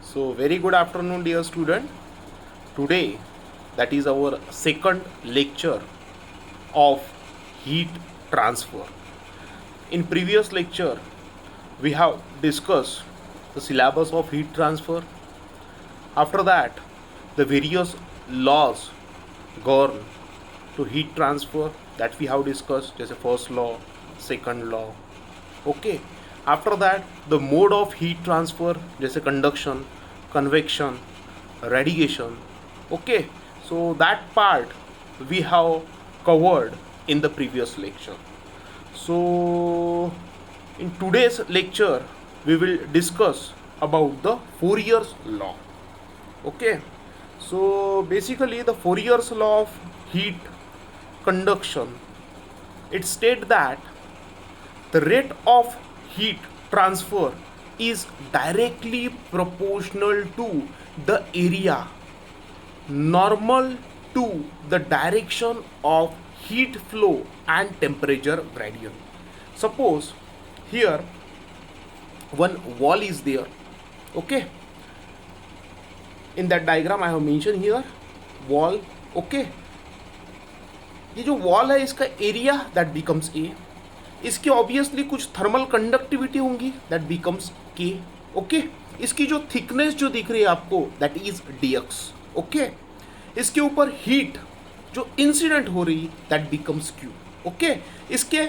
So very good afternoon dear student. Today that is our second lecture of heat transfer. In previous lecture we have discussed the syllabus of heat transfer. After that the various laws govern to heat transfer that we have discussed, just a first law, second law. Okay. After that the mode of heat transfer, just a conduction, convection, radiation. Okay, so that part we have covered in the previous lecture. So in today's lecture we will discuss about the Fourier's law. Okay, so basically the Fourier's law of heat conduction, it states that the rate of heat transfer is directly proportional to the area normal to the direction of heat flow and temperature gradient. Suppose here one wall is there. Okay, in that diagram I have mentioned here wall. Okay, ये जो wall है इसका area that becomes a, इसकी obviously कुछ thermal conductivity होंगी that becomes के. Okay, इसकी जो थिकनेस जो दिख रही है आपको दैट इज dx. ओके, इसके ऊपर हीट जो इंसिडेंट हो रही दैट बिकम्स क्यू. ओके, इसके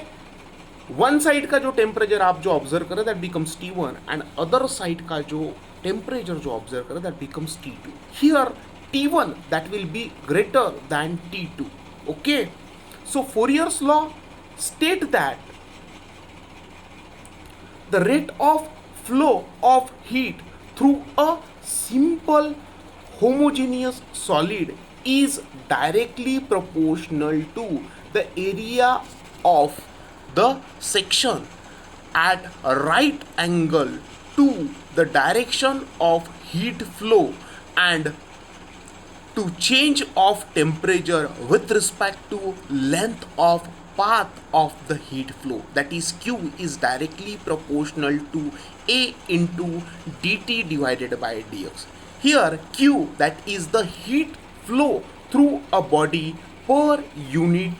वन साइड का जो टेम्परेचर आप जो ऑब्जर्व करें that becomes T1 and other side का जो टेम्परेचर जो ऑब्जर्व करें that becomes T2. Here T1 that will be greater than T2. Okay, so Fourier's law state that the rate of flow of heat through a simple homogeneous solid is directly proportional to the area of the section at a right angle to the direction of heat flow and to change of temperature with respect to length of path of the heat flow, that is Q is directly proportional to A into dt divided by dx. Here Q, that is the heat flow through a body per unit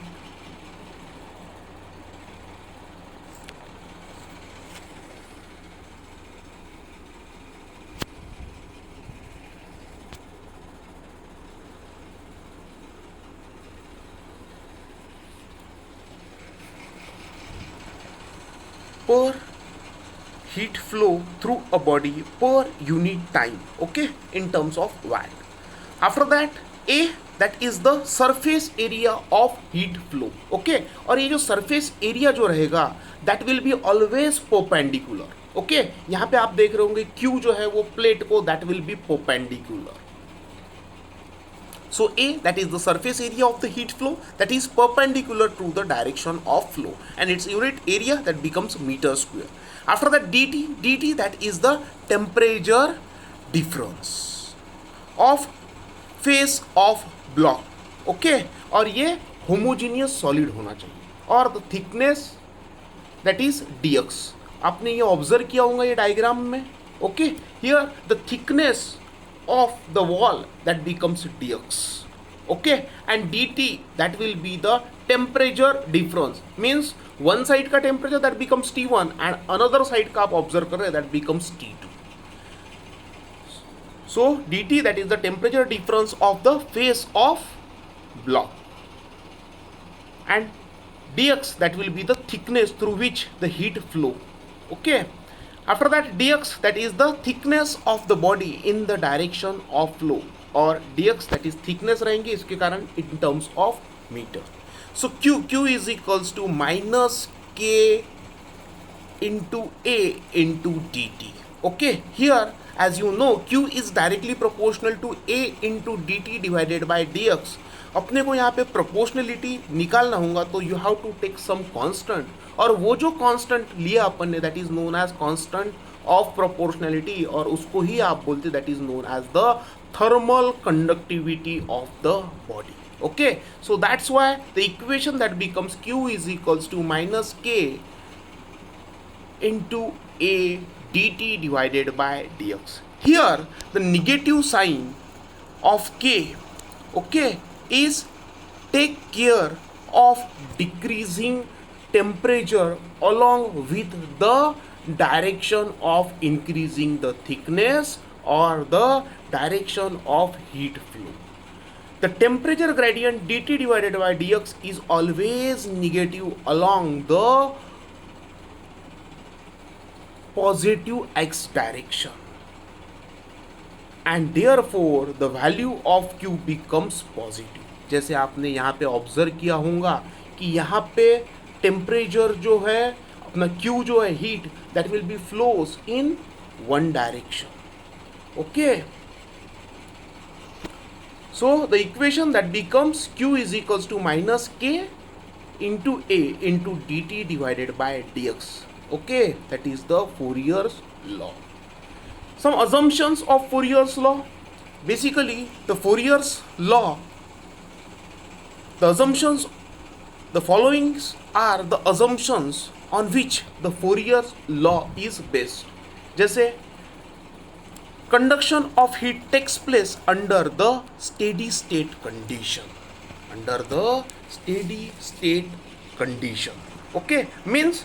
per heat flow through a body per unit time. Okay, in terms of watt. After that A, that is the surface area of heat flow. Okay, और ये जो surface area जो रहेगा that will be always perpendicular. Okay, यहाँ पे आप देख रहे होंगे Q जो है वो प्लेट को that will be perpendicular. So A, that is the surface area of the heat flow that is perpendicular to the direction of flow, and its unit area that becomes meter square. After that dt that is the temperature difference of phase of block. Okay, और ये homogeneous solid होना चाहिए और the thickness that is dx. आपने ये observe किया होगा ये डायग्राम में. Okay, here the thickness of the wall that becomes dx. Okay, and dt that will be the temperature difference, means one side का temperature that becomes T1 and another side का आप observe कर रहे हैं that becomes T2. So dt that is the temperature difference of the face of block, and dx that will be the thickness through which the heat flow. Okay, after that dx that is the thickness of the body in the direction of flow, और dx that is thickness रहेंगे इसके कारण in terms of meter. So q is equals to minus k into a into dt. Okay, here as you know q is directly proportional to a into dt divided by dx. अपने को यहाँ पे proportionality निकालना होगा तो you have to take some constant, और वो जो कांस्टेंट लिया अपन ने that is known as constant of proportionality, और उसको ही आप बोलते that is known as the thermal conductivity of the body. Okay, so that's why the equation that becomes q is equals to minus k into a dt divided by dx. Here the negative sign of K, okay, is take care of decreasing temperature along with the direction of increasing the thickness or the direction of heat flow. The temperature gradient dt divided by dx is always negative along the positive x direction, and therefore the value of q becomes positive. जैसे आपने यहाँ पे observe किया होगा कि यहाँ पे temperature जो है अपना q जो है heat that will be flows in one direction. Okay, so the equation that becomes q is equals to minus k into a into dt divided by dx. Okay, that is the Fourier's law. Some assumptions of Fourier's law. Basically the Fourier's law, the assumptions, the followings are the assumptions on which the Fourier's law is based. जैसे conduction of heat takes place under the steady state condition. Under the steady state condition. Okay, means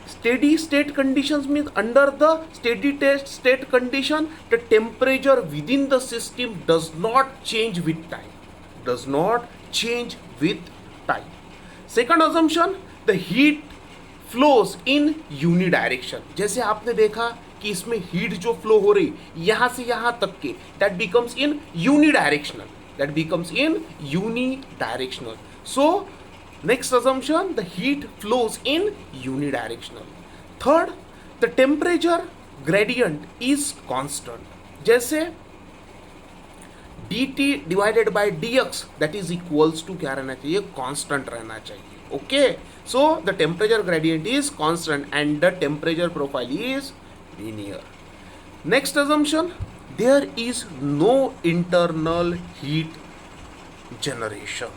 steady state conditions means under the steady state condition the temperature within the system does not change with time. Does not change with time. Second assumption, the heat flows in unidirection. जैसे आपने देखा कि इसमें heat जो flow हो रही यहां से यहां तक के that becomes in unidirectional. That becomes in unidirectional. So next assumption, the heat flows in unidirectional. Third, the temperature gradient is constant. जैसे dt divided by dx that is equals to क्या रहना चाहिए, constant रहना चाहिए. Okay, so the temperature gradient is constant and the temperature profile is linear. Next assumption, there is no internal heat generation.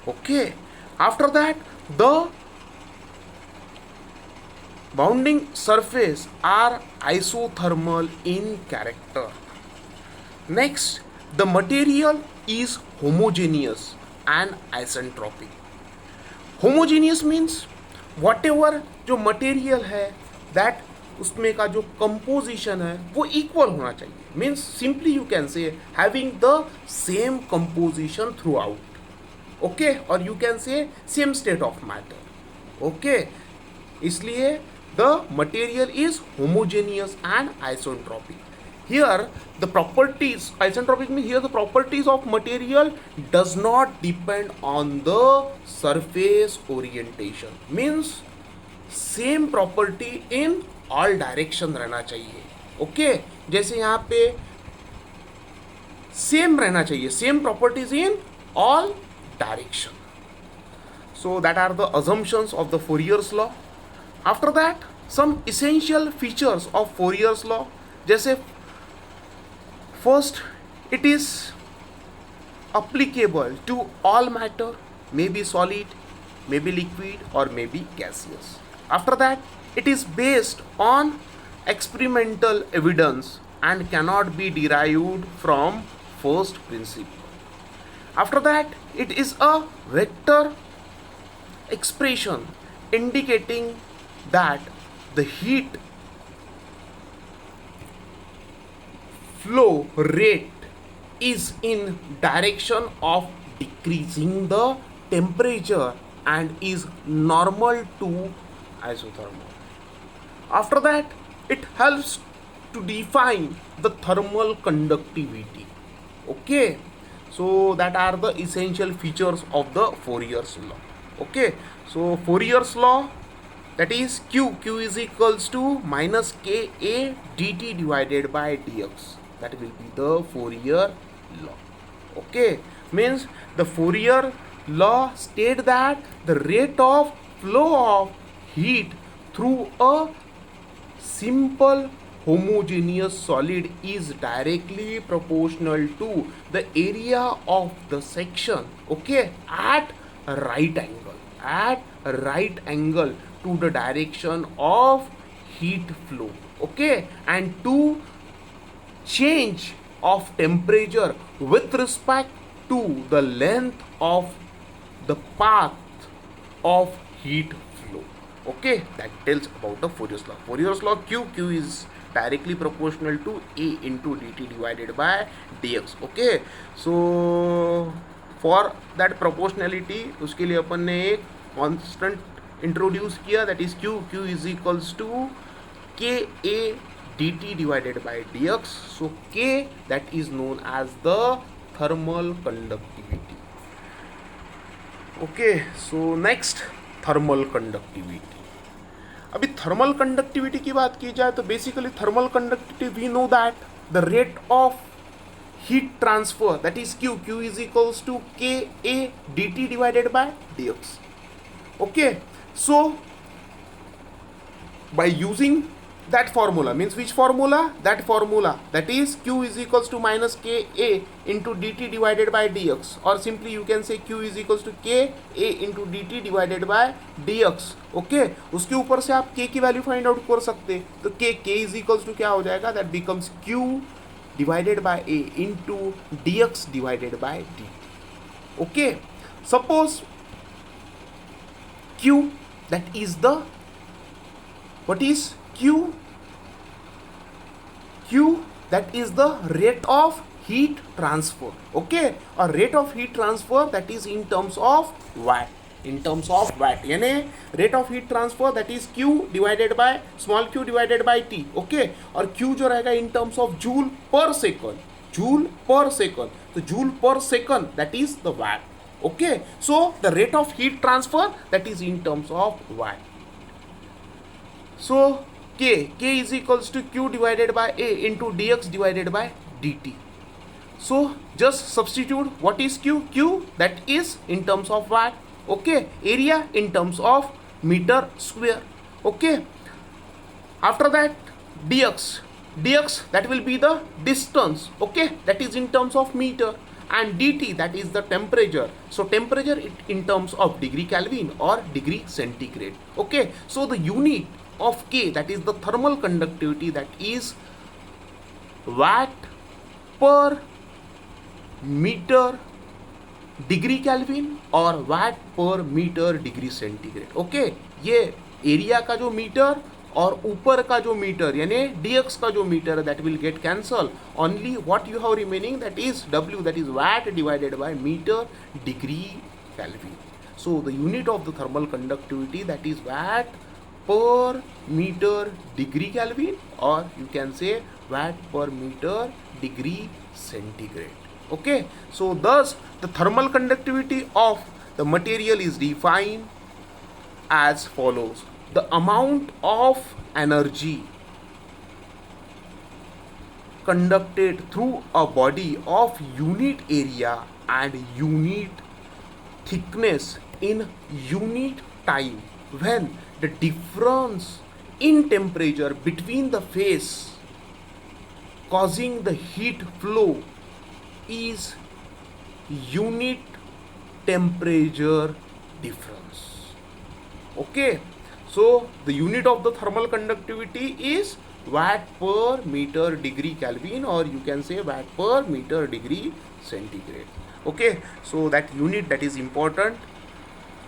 Okay, after that the bounding surface are isothermal in character. Next, the material is homogeneous and isentropic. Homogeneous means whatever जो material है that उसमें का जो composition है वो equal होना चाहिए. Means simply you can say having the same composition throughout. Okay, or you can say same state of matter. Okay, इसलिए the material is homogeneous and isentropic. Here the properties, isentropic means here the properties of material does not depend on the surface orientation. Means same property in all direction रहना चाहिए. Okay, जैसे यहाँ पे same रहना चाहिए, same properties in all direction. So that are the assumptions of the Fourier's law. After that, some essential features of Fourier's law. जैसे first, it is applicable to all matter, may be solid, may be liquid or may be gaseous. After that, it is based on experimental evidence and cannot be derived from first principle. After that, it is a vector expression indicating that the heat flow rate is in direction of decreasing the temperature and is normal to isothermal. After that, it helps to define the thermal conductivity. Okay, so that are the essential features of the Fourier's law. Okay, so Fourier's law, that is q is equals to minus ka dt divided by dx. That will be the Fourier law. Okay, means the Fourier law state that the rate of flow of heat through a simple homogeneous solid is directly proportional to the area of the section. Okay, at a right angle to the direction of heat flow. Okay, and to change of temperature with respect to the length of the path of heat flow. Okay, that tells about the Fourier's law. Fourier's law, Q is directly proportional to A into dt divided by dx. Okay, so for that proportionality उसके लिए अपन ने एक constant introduce किया, that is q is equals to ka dt divided by dx. So k, that is known as the thermal conductivity. Okay, so next thermal conductivity. अभी thermal conductivity की बात की जाए तो basically thermal conductivity we know that the rate of heat transfer, that is q is equals to ka dt divided by dx. Okay, so by using that formula, means which formula? That formula, that is q is equals to minus ka into dt divided by dx, or simply you can say q is equals to ka into dt divided by dx. Okay, उसके ऊपर से आप k की value find out कर सकते, तो k is equals to क्या हो जाएगा? that becomes q divided by a into dx divided by dt. Okay, suppose q, that is the, what is q that is the rate of heat transfer. Okay, or rate of heat transfer that is in terms of watt, यानी rate of heat transfer that is q divided by small q divided by t. Okay, और q जो रहेगा in terms of joule per second, तो joule per second that is the watt. Okay, so the rate of heat transfer that is in terms of watt. So k is equals to q divided by a into dx divided by dt. So just substitute what is q, that is in terms of watt. Okay, area in terms of meter square. Okay, after that dx that will be the distance. Okay, that is in terms of meter, and dt that is the temperature. So temperature in terms of degree Kelvin or degree centigrade. Okay, so the unit of k, that is the thermal conductivity, that is watt per meter degree Kelvin और watt per meter degree centigrade. Okay, ये area का जो metre और ऊपर का जो metre यानी dx का जो metre, that will get cancel. Only what you have remaining, that is w, that is watt divided by meter degree Kelvin. So the unit of the thermal conductivity, that is watt per meter degree Kelvin, or you can say watt per meter degree centigrade. Okay, so thus the thermal conductivity of the material is defined as follows: the amount of energy conducted through a body of unit area and unit thickness in unit time when the difference in temperature between the phase causing the heat flow is unit temperature difference. Okay, so the unit of the thermal conductivity is watt per meter degree Kelvin, or you can say watt per meter degree centigrade. Okay, so that unit, that is important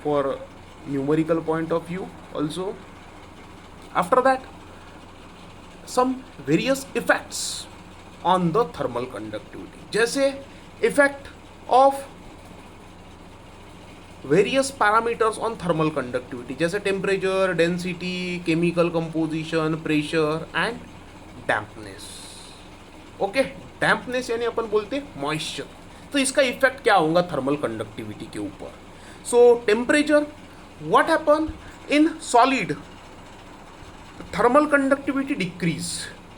for numerical point of view also. After that, some various effects on the thermal conductivity, जैसे effect of various parameters on thermal conductivity, जैसे temperature, density, chemical composition, pressure and dampness. Okay, dampness यानी अपन बोलते moisture. तो इसका effect क्या होगा thermal conductivity के ऊपर? सो temperature, what happen in solid, thermal conductivity decrease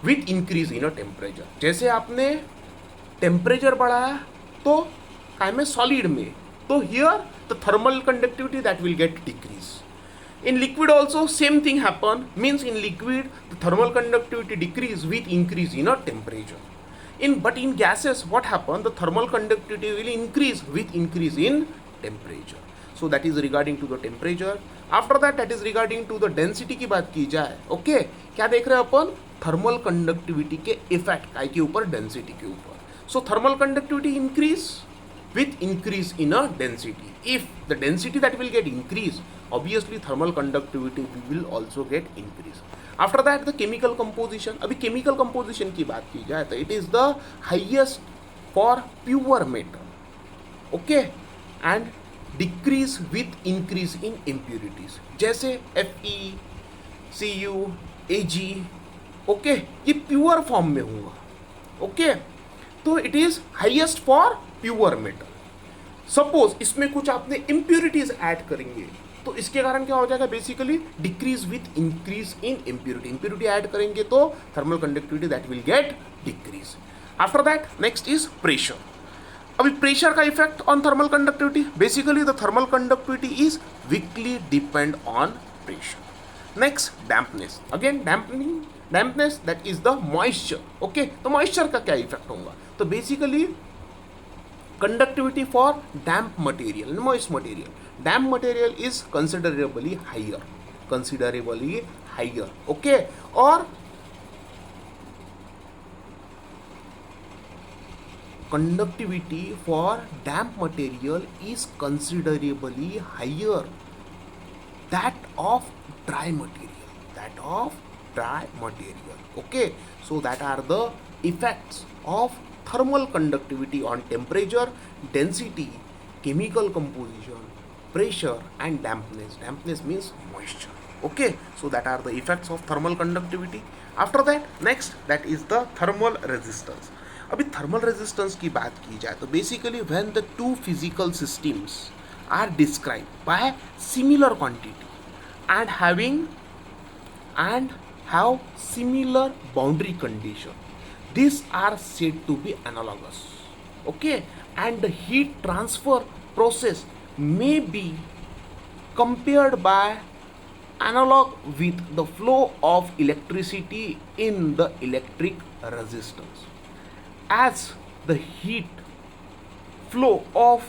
with increase in a temperature. जैसे आपने टेम्परेचर बढ़ाया तो काय में, सॉलिड में, तो here the thermal conductivity that will gate decrease. In liquid also same thing happen, means in liquid the thermal conductivity decrease with increase in a temperature. But in gases what happen, the thermal conductivity will increase with increase in temperature. So that is regarding to the temperature. After that is regarding to the density की बात की जाए, okay क्या देख रहे हैं अपन, thermal conductivity के इफेक्ट काय के ऊपर, डेंसिटी के ऊपर. So thermal conductivity increase with increase in a density. If the density that will get increased, obviously thermal conductivity will also get increased. After that the chemical composition. अभी chemical composition की बात की जाए तो it is the highest for pure metal, okay, and decrease with increase in impurities. जैसे Fe, Cu, Ag, okay, ये pure form में होगा, okay, तो it is highest for pure metal. Suppose इसमें कुछ आपने इम्प्योरिटीज ऐड करेंगे तो इसके कारण क्या हो जाएगा, basically decrease with increase in impurity. Impurity add करेंगे तो thermal conductivity that will gate decrease. After that next is pressure. अभी प्रेशर का effect on thermal conductivity, basically the thermal conductivity is weekly depend on pressure. Next dampness. Again dampness that is the moisture, okay. तो moisture का क्या effect होगा, तो basically conductivity for damp material and moist material. Damp material is considerably higher, okay. Or conductivity for damp material is considerably higher that of dry material, okay. So that are the effects of thermal conductivity on temperature, density, chemical composition, pressure and dampness. Dampness means moisture, okay. So that are the effects of thermal conductivity. After that next that is the thermal resistance. अभी thermal resistance की बात की जाए तो basically when the two physical systems are described by similar quantity and have similar boundary condition, these are said to be analogous, okay. And the heat transfer process may be compared by analog with the flow of electricity in the electric resistance, as the heat flow of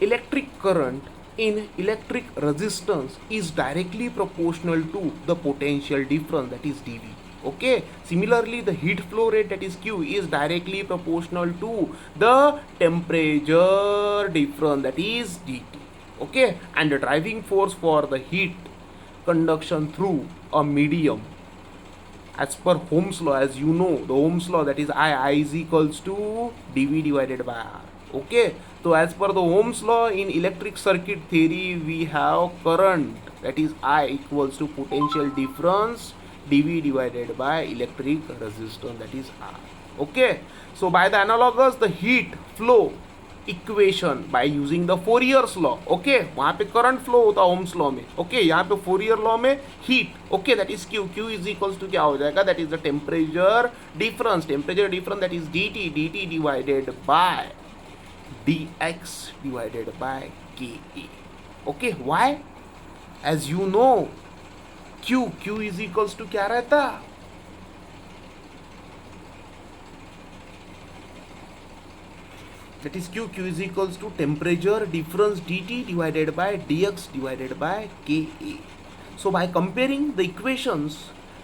electric current in electric resistance is directly proportional to the potential difference, that is dV, okay. Similarly the heat flow rate, that is Q, is directly proportional to the temperature difference, that is dT, okay. And the driving force for the heat conduction through a medium as per Ohm's law, as you know the Ohm's law, that is I is equals to dV divided by R, okay. So as per the Ohm's law in electric circuit theory we have current, that is I equals to potential difference dV divided by electric resistance, that is R, okay. So by the analogous the heat flow equation by using the Fourier's law, okay. वहाँ पे current flow होता है Ohm's law में, okay. यहाँ पे Fourier law में heat, okay, that is Q. Q is equals to क्या हो जाएगा, that is the temperature difference that is dt divided by dx divided by ke, okay. Why, as you know Q is equals to क्या रहता, that is Q is equals to temperature difference dt divided by dx divided by Ka. So by comparing the equations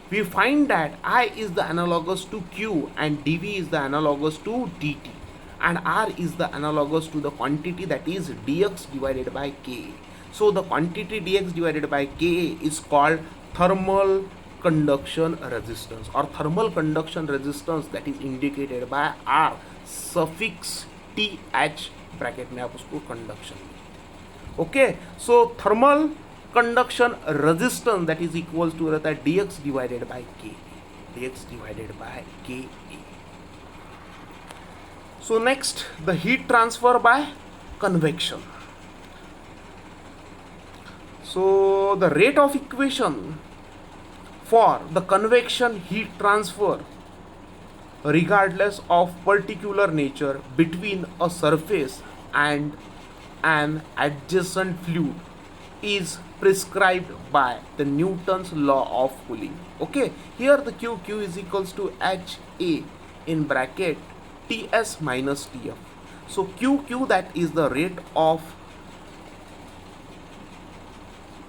we find that I is the analogous to Q and dV is the analogous to dt and R is the analogous to the quantity, that is dx divided by Ka. So the quantity dx divided by Ka is called thermal conduction resistance or thermal conduction resistance, that is indicated by R suffix TH bracket में आप उसको conduction, okay. So thermal conduction resistance that is equals to रहता है dx divided by K. So next the heat transfer by convection. So the rate of equation for the convection heat transfer regardless of particular nature between a surface and an adjacent fluid is prescribed by the Newton's law of cooling, okay. Here the q is equals to HA in bracket Ts minus Tf. So q that is the rate of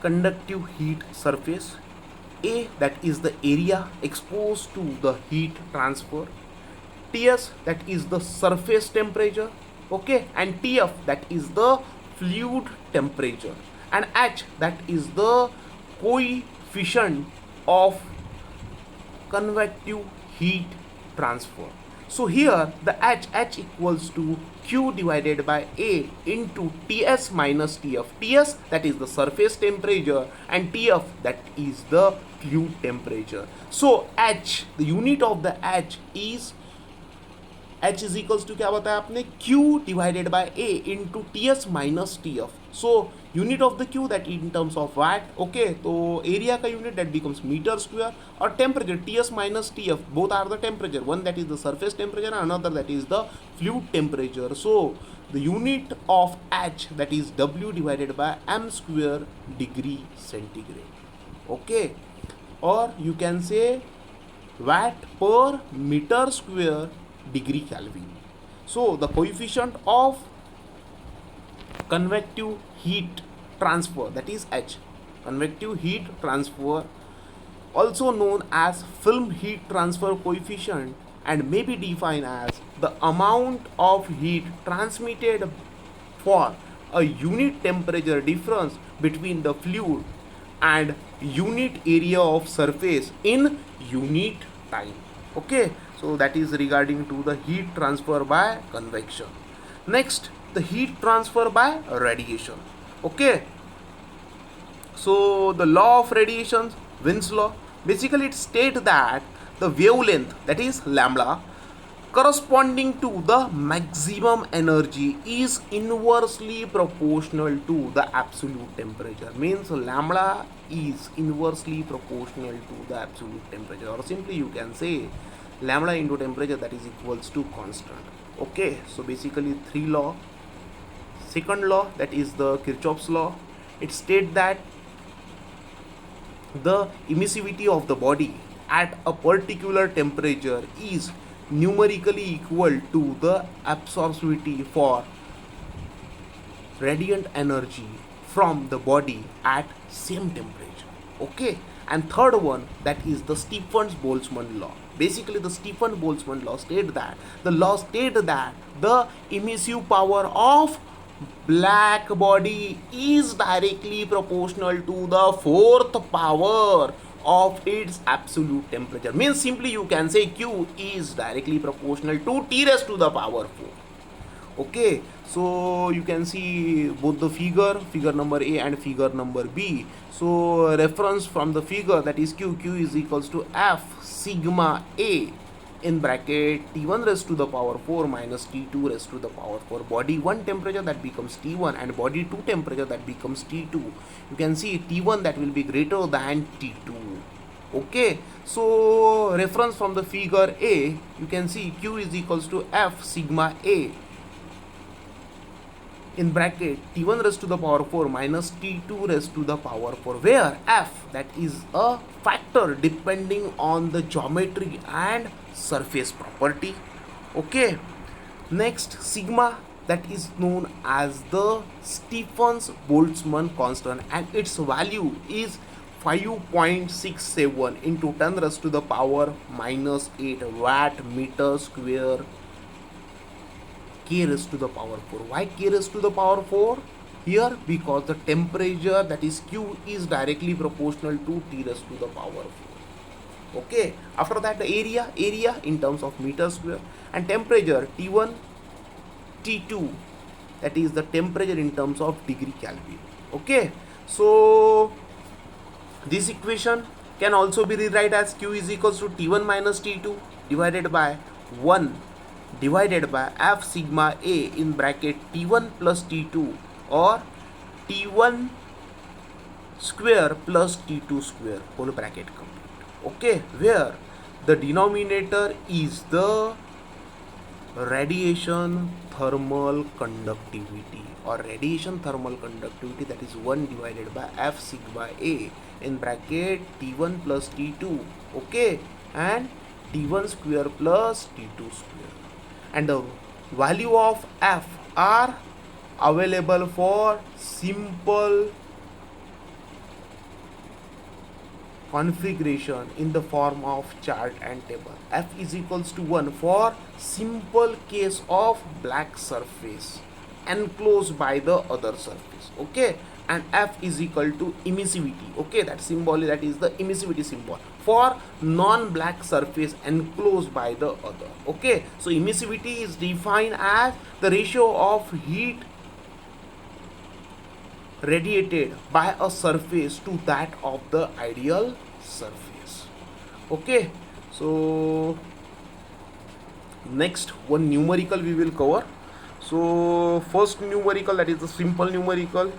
conductive heat surface, A, that is the area exposed to the heat transfer, Ts, that is the surface temperature, okay, and Tf, that is the fluid temperature, and H, that is the coefficient of convective heat transfer. So here the H equals to Q divided by A into Ts minus Tf. Ts, that is the surface temperature, and Tf, that is the fluid temperature. So H, the unit of the H is H is equals to क्या बताया आपने, Q divided by A into Ts minus Tf. So unit of the Q, that in terms of watt, okay, तो area का unit that becomes meter square, और temperature Ts minus Tf, both are the temperature, one that is the surface temperature and another that is the fluid temperature. So the unit of H, that is W divided by m square degree centigrade, okay, or you can say watt per meter square degree Kelvin. So the coefficient of convective heat transfer, that is H, convective heat transfer, also known as film heat transfer coefficient, and may be defined as the amount of heat transmitted for a unit temperature difference between the fluid and unit area of surface in unit time. Okay, so that is regarding to the heat transfer by convection. Next, the heat transfer by radiation. Okay, so the law of radiation, Wien's law, basically it states that the wavelength, that is lambda, corresponding to the maximum energy is inversely proportional to the absolute temperature. Means lambda is inversely proportional to the absolute temperature, or simply you can say lambda into temperature, that is equals to constant. Okay, so basically three law. Second law, that is the Kirchhoff's law, it states that the emissivity of the body at a particular temperature is numerically equal to the absorptivity for radiant energy from the body at same temperature. Okay, and third one, that is the Stefan-Boltzmann law. Basically the Stefan-Boltzmann law states that the emissive power of black body is directly proportional to the fourth power of its absolute temperature. Means simply you can say Q is directly proportional to T raised to the power 4. Okay, so you can see both the figure number A and figure number B. So reference from the figure, that is Q is equals to F sigma A in bracket T1 raised to the power 4 minus T2 raised to the power 4. Body 1 temperature, that becomes T1, and body 2 temperature, that becomes T2. You can see T1 that will be greater than T2. Okay, so reference from the figure A, you can see Q is equals to F sigma A in bracket T1 raised to the power 4 minus T2 raised to the power 4, where F, that is a factor depending on the geometry and surface property. Okay, next sigma, that is known as the Stefan-Boltzmann constant, and its value is 5.67 into 10 raised to the power minus 8 watt meter square K raised to the power 4. Why K raised to the power 4? Here, because the temperature, that is Q, is directly proportional to T raised to the power 4. Okay, after that the area in terms of meter square, and temperature T1, T2, that is the temperature in terms of degree Kelvin. Okay, so this equation can also be rewrite as Q is equals to T1 minus T2 divided by 1 divided by F sigma A in bracket T1 plus T2, or T1 square plus T2 square whole bracket complete. Okay, where the denominator is the radiation thermal conductivity, or radiation thermal conductivity, that is 1 divided by F sigma A in bracket T1 plus T2, okay, and T1 square plus T2 square. And the value of F are available for simple configuration in the form of chart and table. F is equals to 1 for simple case of black surface enclosed by the other surface. Okay, and F is equal to emissivity. Okay, that symbol, that is the emissivity symbol for non-black surface enclosed by the other. Okay, so emissivity is defined as the ratio of heat radiated by a surface to that of the ideal surface. Okay, so next one numerical we will cover. So first numerical, that is the simple numerical.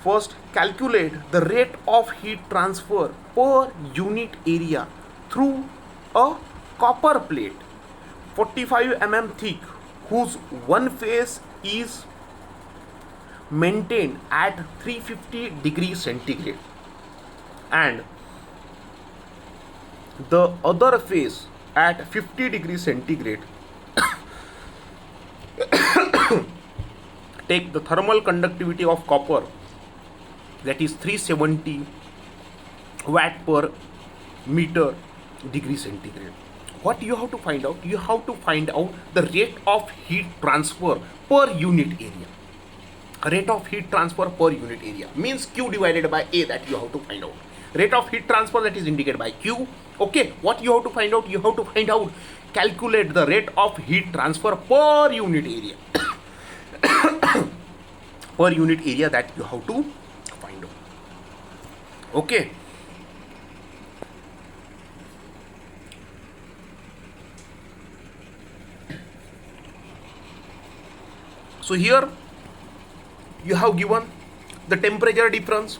First, calculate the rate of heat transfer per unit area through a copper plate 45 mm thick whose one face is maintained at 350 degrees centigrade and the other face at 50 degrees centigrade. Take the thermal conductivity of copper, that is 370 watt per meter degree centigrade. What you have to find out? You have to find out the rate of heat transfer per unit area. Rate of heat transfer per unit area means Q divided by A, that you have to find out. Rate of heat transfer, that is indicated by Q. Okay, what you have to find out? You have to find out, calculate the rate of heat transfer per unit area. Per unit area, that you have to find out. Okay. So here you have given the temperature difference.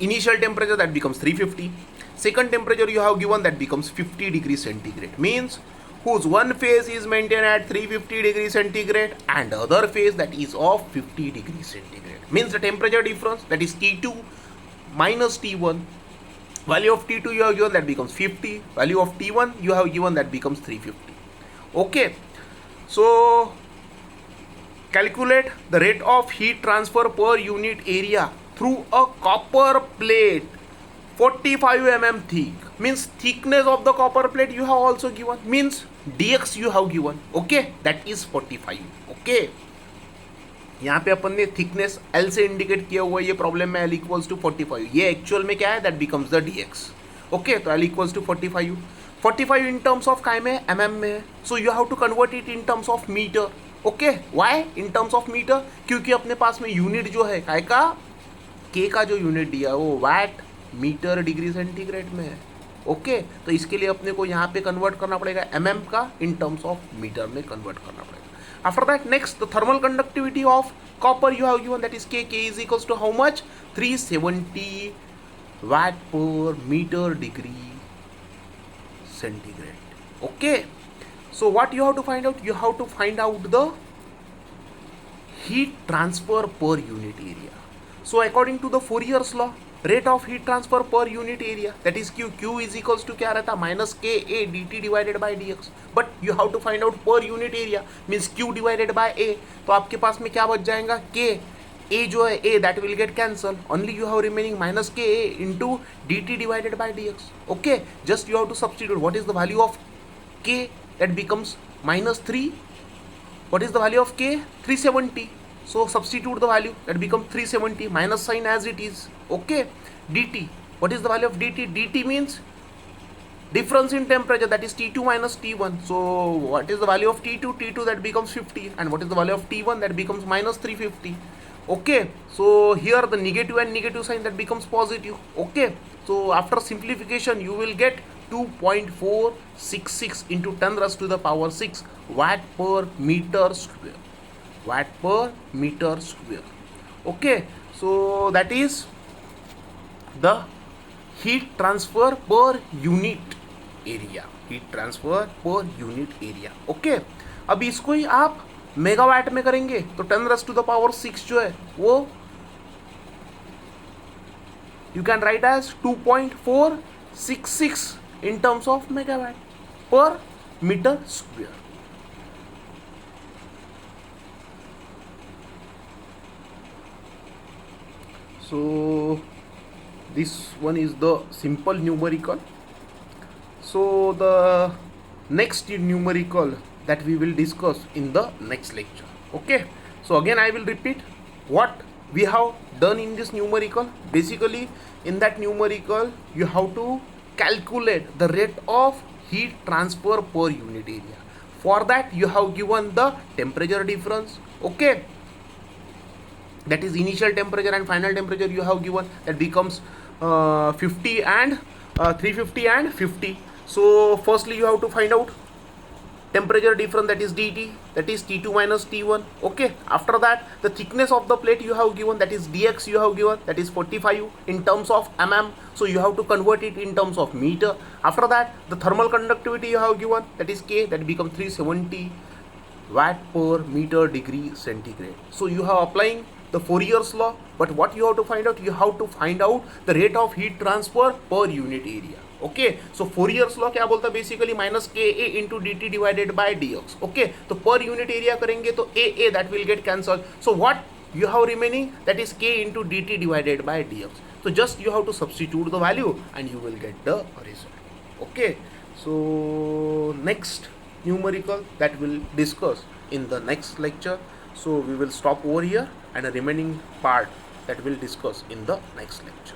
Initial temperature, that becomes 350. Second temperature you have given, that becomes 50 degrees centigrade. Means whose one phase is maintained at 350 degrees centigrade and the other phase, that is of 50 degrees centigrade. Means the temperature difference, that is T2 minus T1. Value of T2 you have given, that becomes 50. Value of T1 you have given, that becomes 350. Okay. So calculate the rate of heat transfer per unit area through a copper plate 45 mm thick. Means thickness of the copper plate you have also given, means dx you have given. Okay, that is 45. Okay, यहाँ पे अपन ने thickness L से indicate किया हुआ है, ये problem में L equals to 45, ये एक्चुअल में क्या है, that becomes the dx. Okay, तो L equals to 45. 45 in terms of काय में है, mm में है, so you have to convert it in terms of meter. Okay, why in terms of meter? क्योंकि अपने पास में यूनिट जो है काय का, के का जो यूनिट दिया है वो वाट मीटर डिग्री सेंटीग्रेड में है. ओके, तो इसके लिए अपने को यहाँ पे कन्वर्ट करना पड़ेगा mm का इन टर्म्स ऑफ मीटर में कन्वर्ट करना पड़ेगा. After that, next, the thermal conductivity of copper you have given, that is K. K is equals to how much? 370 watt per meter degree centigrade. Okay. So what you have to find out? You have to find out the heat transfer per unit area. So according to the Fourier's law, rate of heat transfer per unit area, that is Q. Q is equals to क्या रहता, minus K A dt divided by dx. But you have to find out per unit area, means Q divided by A. तो आपके पास में क्या बच जाएगा, K. A जो है A, that will get cancelled. Only you have remaining minus K A into dt divided by dx. Okay, just you have to substitute. What is the value of K? That becomes minus 3. What is the value of K? 370. So substitute the value, that becomes 370, minus sign as it is. Okay, dt. What is the value of dt? dt means difference in temperature, that is T2 minus T1. So what is the value of T2? T2, that becomes 50. And what is the value of T1? That becomes minus 350. Okay, so here the negative and negative sign, that becomes positive. Okay, so after simplification you will get 2.466 into 10 raised to the power 6 watt per meter square. Watt per meter square. Okay, so that is the heat transfer per unit area. Heat transfer per unit area. Okay, अब इसको ही आप megawatt में करेंगे तो 10 raised to the power 6 जो है वो you can write as 2.466 in terms of megawatt per meter square. So This one is the simple numerical. So the next numerical that we will discuss in the next lecture. Okay, so again I will repeat what we have done in this numerical. Basically, in that numerical you have to calculate the rate of heat transfer per unit area. For that you have given the temperature difference. Okay, that is initial temperature and final temperature you have given, that becomes 50 and 350 and 50. So firstly you have to find out temperature difference, that is dt, that is T2 minus T1. Okay, after that the thickness of the plate you have given, that is dx you have given, that is 45 in terms of mm, so you have to convert it in terms of meter. After that the thermal conductivity you have given, that is K, that becomes 370 watt per meter degree centigrade. So you have applying the Fourier's law, but what you have to find out, you have to find out the rate of heat transfer per unit area. Okay, so Fourier's law क्या बोलता है basically, minus K A into D T divided by D X. Okay, तो per unit area करेंगे तो A that will get cancel. So what you have remaining, that is k into dt divided by dx. So just you have to substitute the value and you will get the result. Okay, so next numerical that will discuss in the next lecture. So we will stop over here and the remaining part that will discuss in the next lecture.